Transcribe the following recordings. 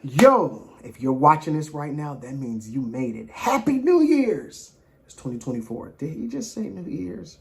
Yo, if you're watching this right now, that means you made it. Happy New Year's. It's 2024. Did he just say New Year's?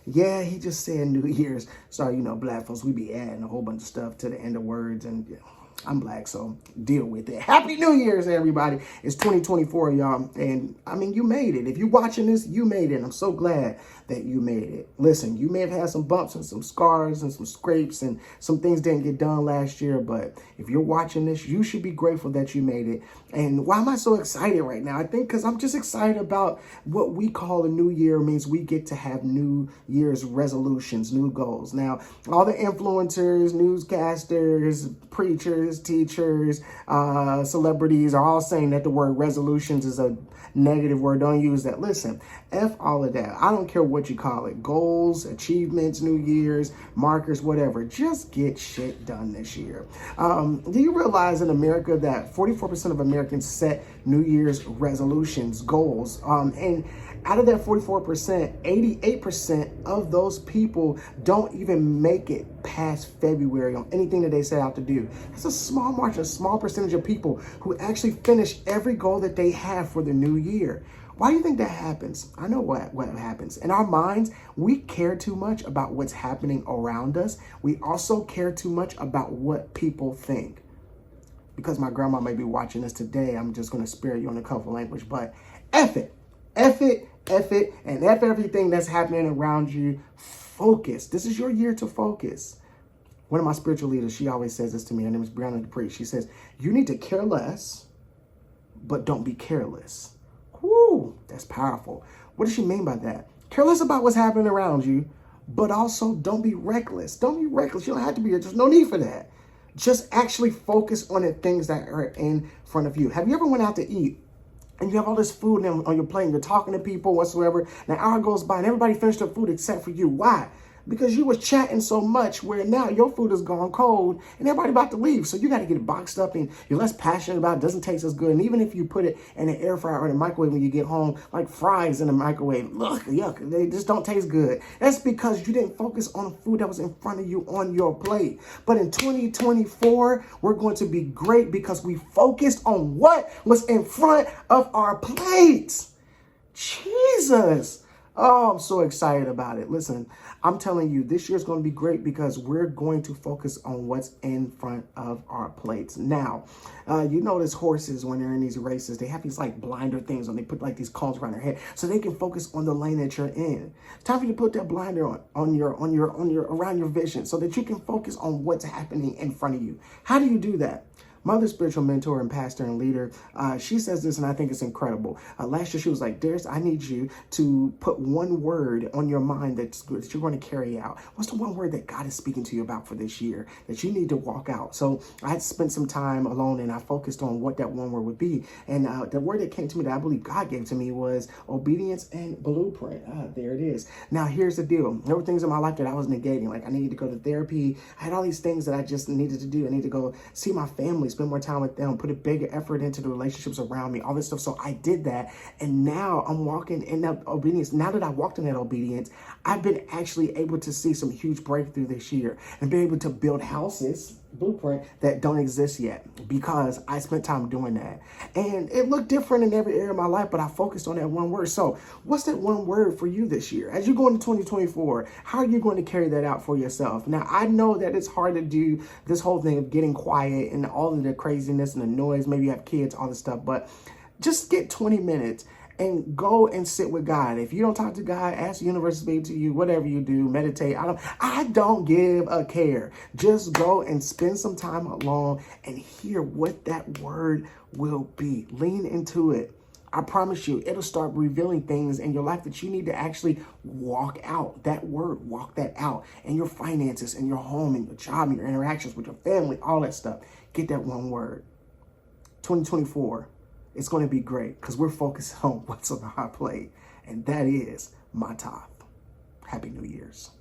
Yeah, he just said New Year's. Sorry, black folks, we be adding a whole bunch of stuff to the end of words, and I'm black, so deal with it. Happy New Year's, everybody. It's 2024, y'all, and I mean, you made it. If you're watching this, you made it. I'm so glad that you made it. Listen, you may have had some bumps and some scars and some scrapes and some things didn't get done last year, but if you're watching this, you should be grateful that you made it. And why am I so excited right now? I think because I'm just excited about what we call a new year. Means we get to have New Year's resolutions, new goals. Now, all the influencers, newscasters, preachers, teachers, celebrities are all saying that the word resolutions is a negative word. Don't use that. Listen, F all of that. I don't care what you call it. Goals, achievements, New Year's, markers, whatever. Just get shit done this year. Do you realize in America that 44% of Americans set New Year's resolutions, goals? And out of that 44%, 88% of those people don't even make it past February on anything that they set out to do. That's a small margin, a small percentage of people who actually finish every goal that they have for the new year. Why do you think that happens? I know what happens. In our minds, we care too much about what's happening around us. We also care too much about what people think. Because my grandma may be watching this today, I'm just going to spare you on a couple language, but F it, F it, F it, and F everything that's happening around you. Focus. This is your year to focus. One of my spiritual leaders, she always says this to me. Her name is Brianna Dupree. She says, you need to care less, but don't be careless. Whoo, that's powerful. What does she mean by that? Care less about what's happening around you, but also don't be reckless. Don't be reckless. You don't have to be. There's no need for that. Just actually focus on the things that are in front of you. Have you ever went out to eat and you have all this food on your plate and you're talking to people whatsoever, and an hour goes by and everybody finished their food except for you? Why? Because you was chatting so much where now your food is gone cold and everybody about to leave. So you got to get it boxed up and you're less passionate about it. It doesn't taste as good. And even if you put it in an air fryer or in a microwave when you get home, like fries in the microwave, look, yuck, they just don't taste good. That's because you didn't focus on the food that was in front of you on your plate. But in 2024, we're going to be great because we focused on what was in front of our plates. Jesus. Oh, I'm so excited about it. Listen, I'm telling you, this year's going to be great because we're going to focus on what's in front of our plates. Now, you notice horses, when they're in these races, they have these like blinder things on. They put like these cones around their head so they can focus on the lane that you're in. It's time for you to put that blinder around your vision so that you can focus on what's happening in front of you. How do you do that? My other spiritual mentor and pastor and leader, she says this, and I think it's incredible. Last year, she was like, Darius, I need you to put one word on your mind that you're going to carry out. What's the one word that God is speaking to you about for this year that you need to walk out? So I had spent some time alone, and I focused on what that one word would be. And the word that came to me that I believe God gave to me was obedience and blueprint. There it is. Now, here's the deal. There were things in my life that I was negating. Like I needed to go to therapy. I had all these things that I just needed to do. I need to go see my family, spend more time with them, put a bigger effort into the relationships around me, all this stuff. So I did that. And now I'm walking in that obedience. Now that I walked in that obedience, I've been actually able to see some huge breakthrough this year and be able to build houses, blueprint, that don't exist yet because I spent time doing that. And it looked different in every area of my life, but I focused on that one word. So what's that one word for you this year? As you go into 2024, how are you going to carry that out for yourself? Now, I know that it's hard to do this whole thing of getting quiet and all of the craziness and the noise. Maybe you have kids, all this stuff, but just get 20 minutes and go and sit with God. If you don't talk to God, ask the universe to speak to you, whatever you do, meditate. I don't give a care. Just go and spend some time alone and hear what that word will be. Lean into it. I promise you, it'll start revealing things in your life that you need to actually walk out. That word, walk that out. And your finances, and your home, and your job, and your interactions with your family, all that stuff. Get that one word. 2024. It's going to be great because we're focused on what's on our plate, and that is my TOTH. Happy New Year's.